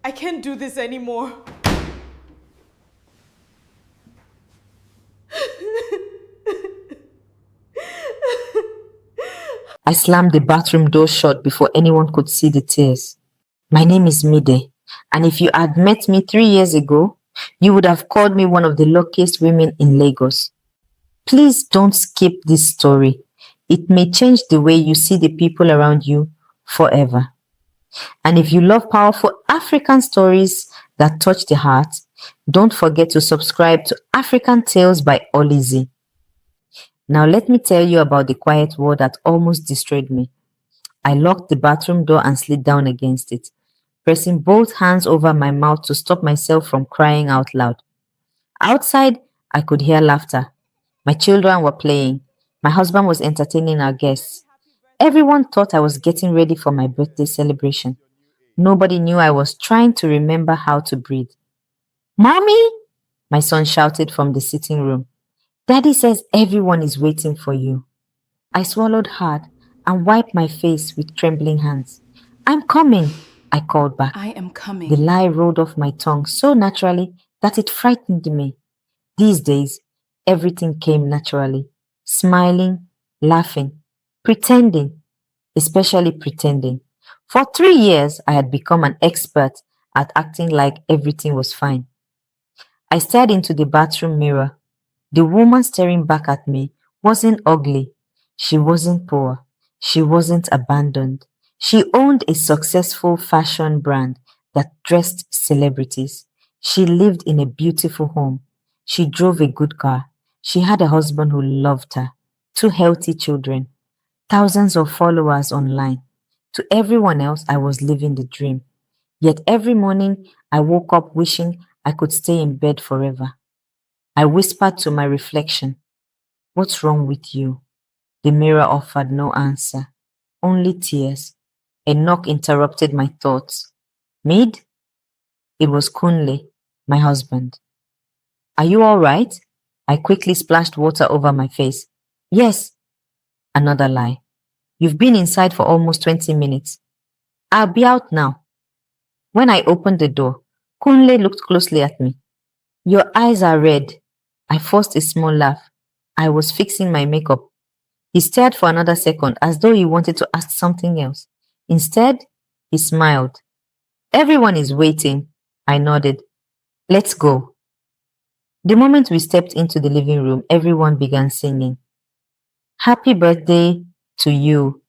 I can't do this anymore. I slammed the bathroom door shut before anyone could see the tears. My name is Mide, and if you had met me 3 years ago, you would have called me one of the luckiest women in Lagos. Please don't skip this story. It may change the way you see the people around you forever. And if you love powerful African stories that touch the heart, don't forget to subscribe to African Tales by Ollyzee. Now let me tell you about the quiet war that almost destroyed me. I locked the bathroom door and slid down against it, pressing both hands over my mouth to stop myself from crying out loud. Outside, I could hear laughter. My children were playing. My husband was entertaining our guests. Everyone thought I was getting ready for my birthday celebration. Nobody knew I was trying to remember how to breathe. Mommy! My son shouted from the sitting room. Daddy says everyone is waiting for you. I swallowed hard and wiped my face with trembling hands. I'm coming, I called back. I am The coming. lie rolled off my tongue so naturally that it frightened me. These days, everything came naturally. Smiling, laughing, pretending, especially pretending. For 3 years, I had become an expert at acting like everything was fine. I stared into the bathroom mirror. The woman staring back at me wasn't ugly. She wasn't poor. She wasn't abandoned. She owned a successful fashion brand that dressed celebrities. She lived in a beautiful home. She drove a good car. She had a husband who loved her, two healthy children, thousands of followers online. To everyone else, I was living the dream. Yet every morning, I woke up wishing I could stay in bed forever. I whispered to my reflection, what's wrong with you? The mirror offered no answer, only tears. A knock interrupted my thoughts. Mide? It was Kunle, my husband. Are you all right? I quickly splashed water over my face. Yes. Another lie. You've been inside for almost 20 minutes. I'll be out now. When I opened the door, Kunle looked closely at me. Your eyes are red. I forced a small laugh. I was fixing my makeup. He stared for another second as though he wanted to ask something else. Instead, he smiled. Everyone is waiting. I nodded. Let's go. The moment we stepped into the living room, everyone began singing. Happy birthday to you.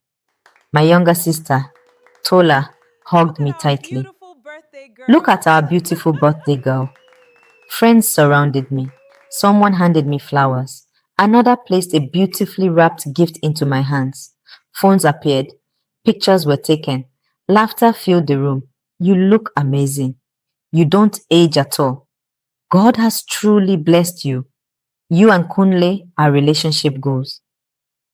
My younger sister, Tola, hugged me tightly. Beautiful birthday girl. Look at our beautiful birthday girl. Friends surrounded me. Someone handed me flowers. Another placed a beautifully wrapped gift into my hands. Phones appeared. Pictures were taken. Laughter filled the room. You look amazing. You don't age at all. God has truly blessed you. You and Kunle are relationship goals.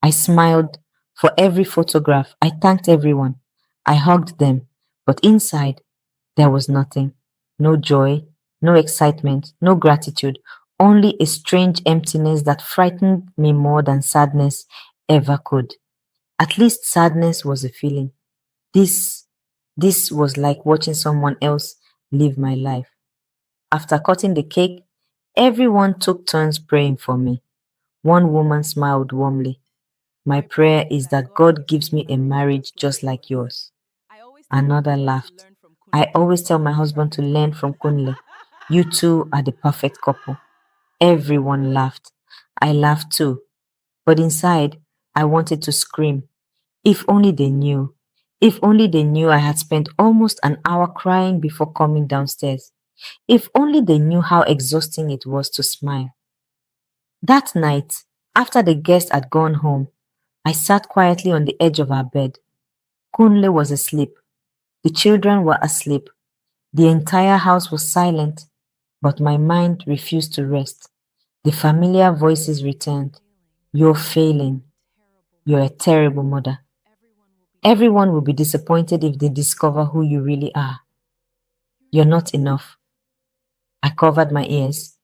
I smiled for every photograph. I thanked everyone. I hugged them. But inside, there was nothing. No joy, no excitement, no gratitude. Only a strange emptiness that frightened me more than sadness ever could. At least sadness was a feeling. This, this was like watching someone else live my life. After cutting the cake, everyone took turns praying for me. One woman smiled warmly. My prayer is that God gives me a marriage just like yours. Another laughed. I always tell my husband to learn from Kunle. You two are the perfect couple. Everyone laughed. I laughed too. But inside, I wanted to scream. If only they knew. If only they knew I had spent almost an hour crying before coming downstairs. If only they knew how exhausting it was to smile. That night, after the guests had gone home, I sat quietly on the edge of our bed. Kunle was asleep. The children were asleep. The entire house was silent, but my mind refused to rest. The familiar voices returned. You're failing. You're a terrible mother. Everyone will be disappointed if they discover who you really are. You're not enough. I covered my ears.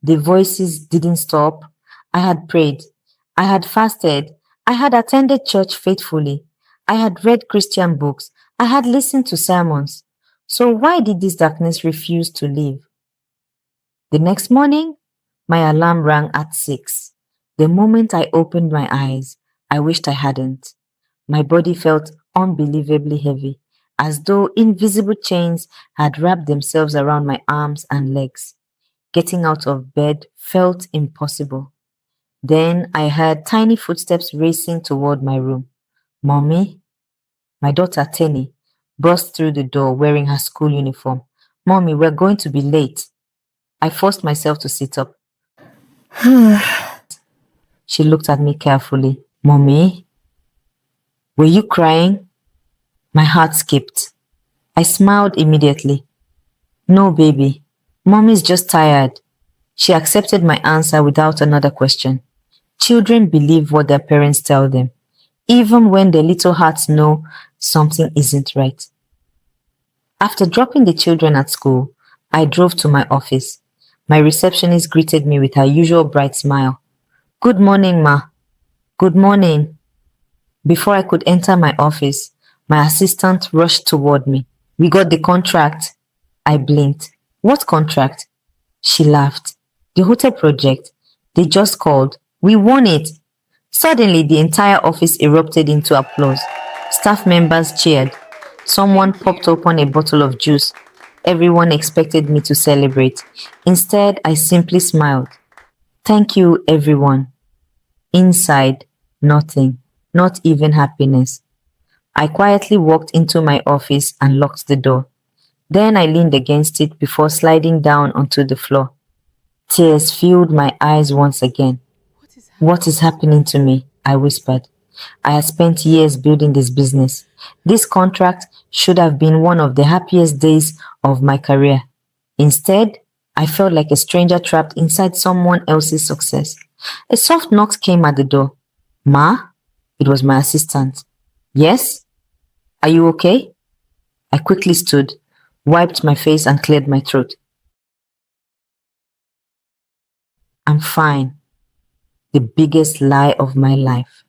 The voices didn't stop. I had prayed. I had fasted. I had attended church faithfully. I had read Christian books. I had listened to sermons. So why did this darkness refuse to leave? The next morning, my alarm rang at 6. The moment I opened my eyes, I wished I hadn't. My body felt unbelievably heavy, as though invisible chains had wrapped themselves around my arms and legs. Getting out of bed felt impossible. Then I heard tiny footsteps racing toward my room. Mommy, my daughter Tenny, burst through the door wearing her school uniform. Mommy, we're going to be late. I forced myself to sit up. She looked at me carefully. Mommy, were you crying? My heart skipped. I smiled immediately. No, baby. Mommy's just tired. She accepted my answer without another question. Children believe what their parents tell them, even when their little hearts know something isn't right. After dropping the children at school, I drove to my office. My receptionist greeted me with her usual bright smile. Good morning, Ma. Good morning. Before I could enter my office, my assistant rushed toward me. We got the contract. I blinked. What contract? She laughed. The hotel project. They just called. We won it. Suddenly, the entire office erupted into applause. Staff members cheered. Someone popped open a bottle of juice. Everyone expected me to celebrate. Instead, I simply smiled. Thank you, everyone. Inside, nothing, not even happiness. I quietly walked into my office and locked the door. Then I leaned against it before sliding down onto the floor. Tears filled my eyes once again. What is happening to me? I whispered. I had spent years building this business. This contract should have been one of the happiest days of my career. Instead, I felt like a stranger trapped inside someone else's success. A soft knock came at the door. Ma? It was my assistant. Yes? Are you okay? I quickly stood, wiped my face and cleared my throat. I'm fine. The biggest lie of my life.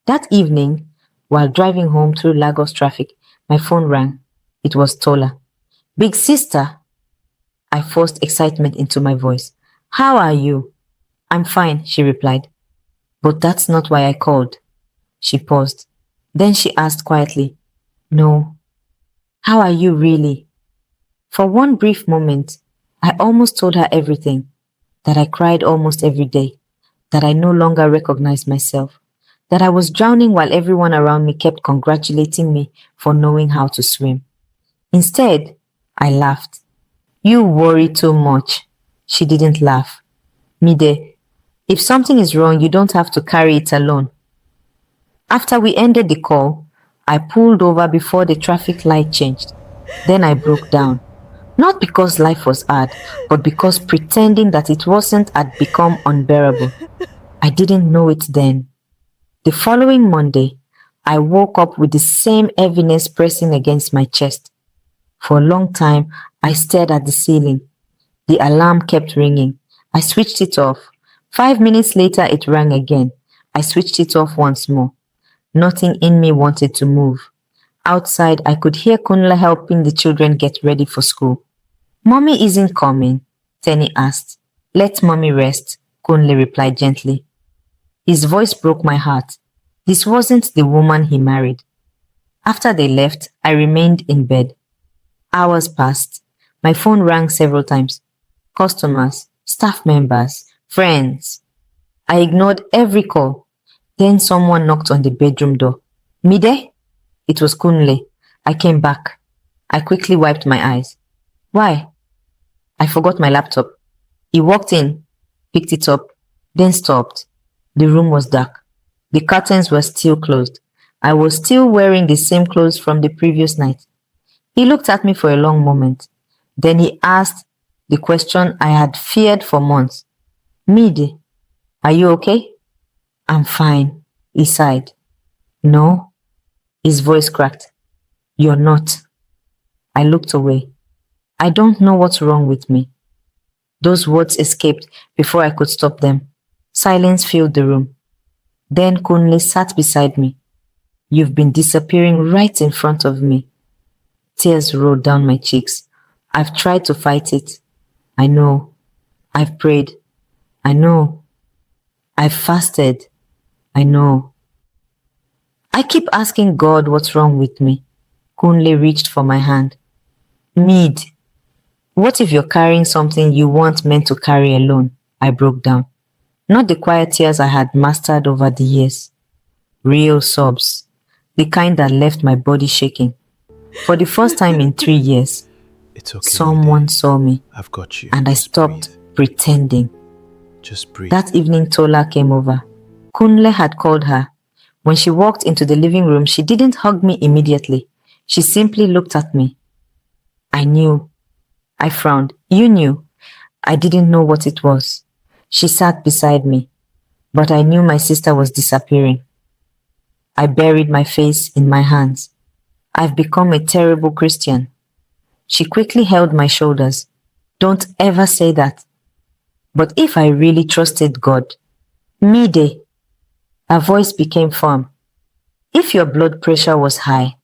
That evening, while driving home through Lagos traffic, my phone rang. It was Tola. Big sister. I forced excitement into my voice. How are you? I'm fine, she replied. But that's not why I called. She paused. Then she asked quietly, No. How are you really? For one brief moment, I almost told her everything. That I cried almost every day. That I no longer recognized myself. That I was drowning while everyone around me kept congratulating me for knowing how to swim. Instead, I laughed. You worry too much. She didn't laugh. Mide, if something is wrong, you don't have to carry it alone. After we ended the call, I pulled over before the traffic light changed. Then I broke down. Not because life was hard, but because pretending that it wasn't had become unbearable. I didn't know it then. The following Monday, I woke up with the same heaviness pressing against my chest. For a long time, I stared at the ceiling. The alarm kept ringing. I switched it off. 5 minutes later, it rang again. I switched it off once more. Nothing in me wanted to move. Outside, I could hear Kunle helping the children get ready for school. Mommy isn't coming, Tenny asked. Let mommy rest, Kunle replied gently. His voice broke my heart. This wasn't the woman he married. After they left, I remained in bed. Hours passed. My phone rang several times. Customers, staff members, friends. I ignored every call. Then someone knocked on the bedroom door. Mide? It was Kunle. I came back. I quickly wiped my eyes. Why? I forgot my laptop. He walked in, picked it up, then stopped. The room was dark. The curtains were still closed. I was still wearing the same clothes from the previous night. He looked at me for a long moment. Then he asked the question I had feared for months. Mide, are you okay? I'm fine, he sighed. No, his voice cracked. You're not. I looked away. I don't know what's wrong with me. Those words escaped before I could stop them. Silence filled the room. Then Kunle sat beside me. You've been disappearing right in front of me. Tears rolled down my cheeks. I've tried to fight it. I know. I've prayed. I know. I've fasted. I know. I keep asking God what's wrong with me. Kunle reached for my hand. Mide, what if you're carrying something you weren't meant to carry alone? I broke down. Not the quiet tears I had mastered over the years. Real sobs. The kind that left my body shaking. For the first time in 3 years, It's okay, someone Mide. saw me I've got you. and I Just stopped breathe. pretending. Just breathe. That evening, Tola came over. Kunle had called her. When she walked into the living room, she didn't hug me immediately. She simply looked at me. I knew. I frowned. You knew. I didn't know what it was. She sat beside me, but I knew my sister was disappearing. I buried my face in my hands. I've become a terrible Christian. She quickly held my shoulders. Don't ever say that. But if I really trusted God, Mide, her voice became firm. If your blood pressure was high,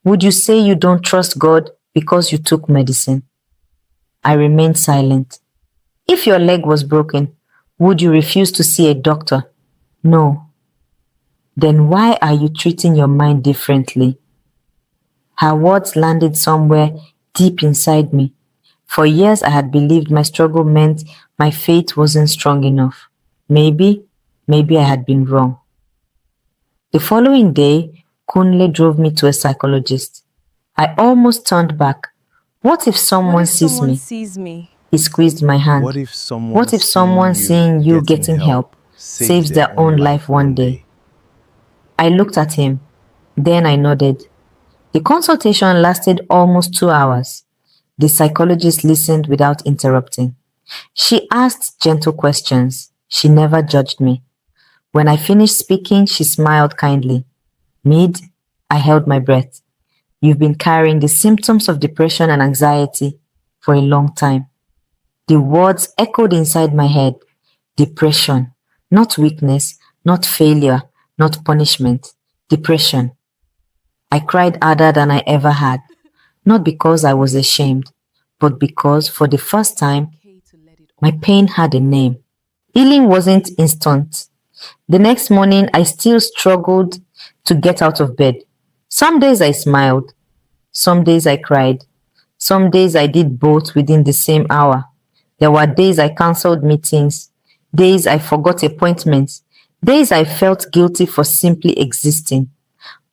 would you say you don't trust God because you took medicine? I remained silent. If your leg was broken, would you refuse to see a doctor? No. Then why are you treating your mind differently? Her words landed somewhere deep inside me. For years I had believed my struggle meant my faith wasn't strong enough. Maybe I had been wrong. The following day, Kunle drove me to a psychologist. I almost turned back. What if someone sees me? sees me? He squeezed my hand. What if someone What if someone seeing you getting help saves their own life one day? I looked at him. Then I nodded. The consultation lasted almost 2 hours. The psychologist listened without interrupting. She asked gentle questions. She never judged me. When I finished speaking, she smiled kindly. Mide, I held my breath. You've been carrying the symptoms of depression and anxiety for a long time. The words echoed inside my head. Depression. Not weakness, not failure, not punishment. Depression. I cried harder than I ever had. Not because I was ashamed, but because for the first time, my pain had a name. Healing wasn't instant. The next morning, I still struggled to get out of bed. Some days I smiled. Some days I cried. Some days I did both within the same hour. There were days I cancelled meetings, days I forgot appointments, days I felt guilty for simply existing.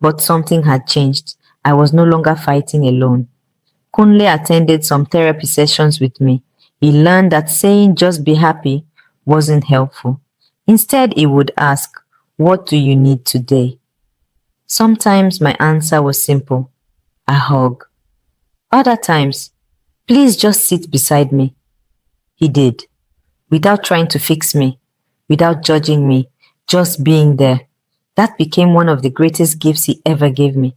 But something had changed. I was no longer fighting alone. Kunle attended some therapy sessions with me. He learned that saying just be happy wasn't helpful. Instead, he would ask, what do you need today? Sometimes my answer was simple, a hug. Other times, please just sit beside me. He did, without trying to fix me, without judging me, just being there. That became one of the greatest gifts he ever gave me.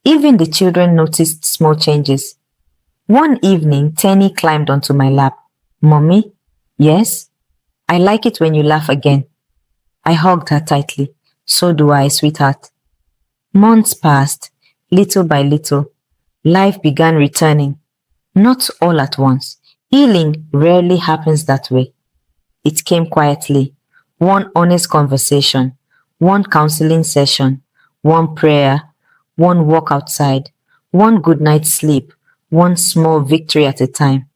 Even the children noticed small changes. One evening, Tenny climbed onto my lap. Mommy? Yes? I like it when you laugh again. I hugged her tightly. So do I, sweetheart. Months passed, little by little. Life began returning. Not all at once. Healing rarely happens that way. It came quietly. One honest conversation, one counseling session, one prayer, one walk outside, one good night's sleep, one small victory at a time.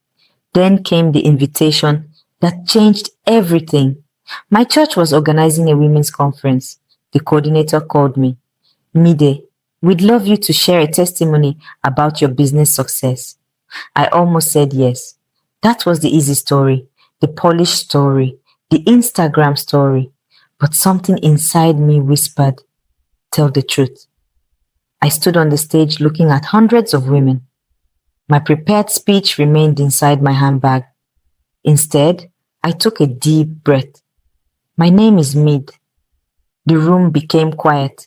Then came the invitation that changed everything. My church was organizing a women's conference. The coordinator called me. Mide, we'd love you to share a testimony about your business success. I almost said yes. That was the easy story, the polished story, the Instagram story. But something inside me whispered, tell the truth. I stood on the stage looking at hundreds of women. My prepared speech remained inside my handbag. Instead, I took a deep breath. My name is Mide. The room became quiet.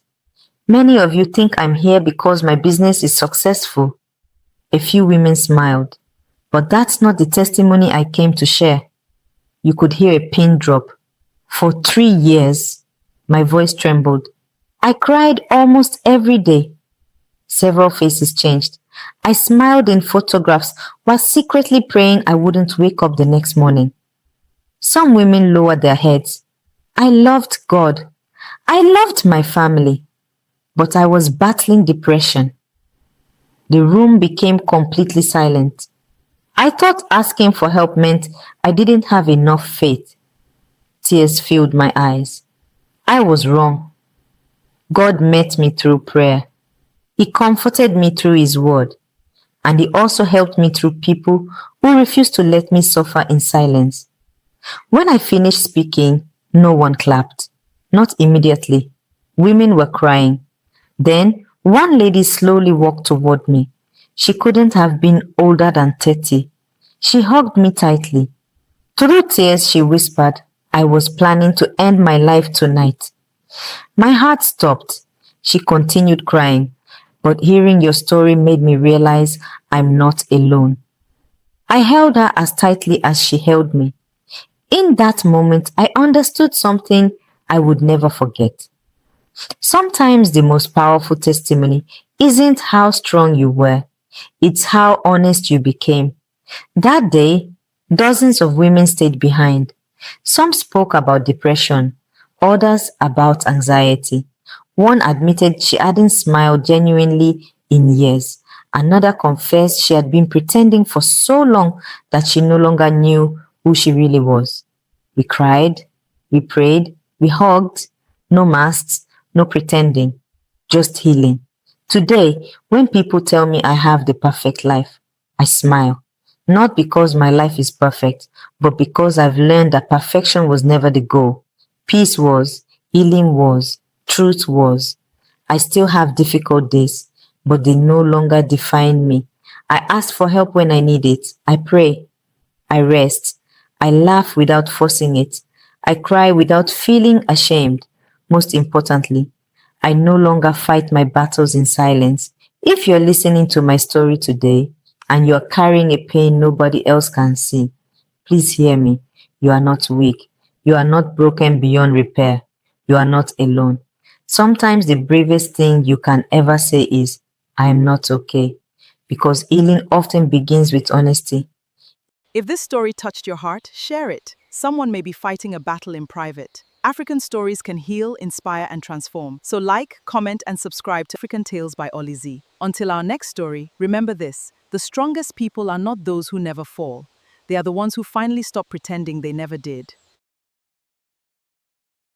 Many of you think I'm here because my business is successful. A few women smiled. But that's not the testimony I came to share. You could hear a pin drop. For 3 years, my voice trembled. I cried almost every day. Several faces changed. I smiled in photographs while secretly praying I wouldn't wake up the next morning. Some women lowered their heads. I loved God. I loved my family. But I was battling depression. The room became completely silent. I thought asking for help meant I didn't have enough faith. Tears filled my eyes. I was wrong. God met me through prayer. He comforted me through His word. And He also helped me through people who refused to let me suffer in silence. When I finished speaking, no one clapped. Not immediately. Women were crying. Then one lady slowly walked toward me. She couldn't have been older than 30. She hugged me tightly. Through tears, she whispered, I was planning to end my life tonight. My heart stopped. She continued crying, but hearing your story made me realize I'm not alone. I held her as tightly as she held me. In that moment, I understood something I would never forget. Sometimes the most powerful testimony isn't how strong you were, it's how honest you became. That day, dozens of women stayed behind. Some spoke about depression, others about anxiety. One admitted she hadn't smiled genuinely in years. Another confessed she had been pretending for so long that she no longer knew who she really was. We cried, we prayed, we hugged. No masks, no pretending, just healing. Today, when people tell me I have the perfect life, I smile. Not because my life is perfect, but because I've learned that perfection was never the goal. Peace was, healing was, truth was. I still have difficult days, but they no longer define me. I ask for help when I need it. I pray. I rest. I laugh without forcing it. I cry without feeling ashamed. Most importantly, I no longer fight my battles in silence. If you're listening to my story today and you're carrying a pain nobody else can see, please hear me. You are not weak. You are not broken beyond repair. You are not alone. Sometimes the bravest thing you can ever say is, I am not okay. Because healing often begins with honesty. If this story touched your heart, share it. Someone may be fighting a battle in private. African stories can heal, inspire, and transform. So like, comment, and subscribe to African Tales by Ollyzee. Until our next story, remember this: the strongest people are not those who never fall. They are the ones who finally stop pretending they never did.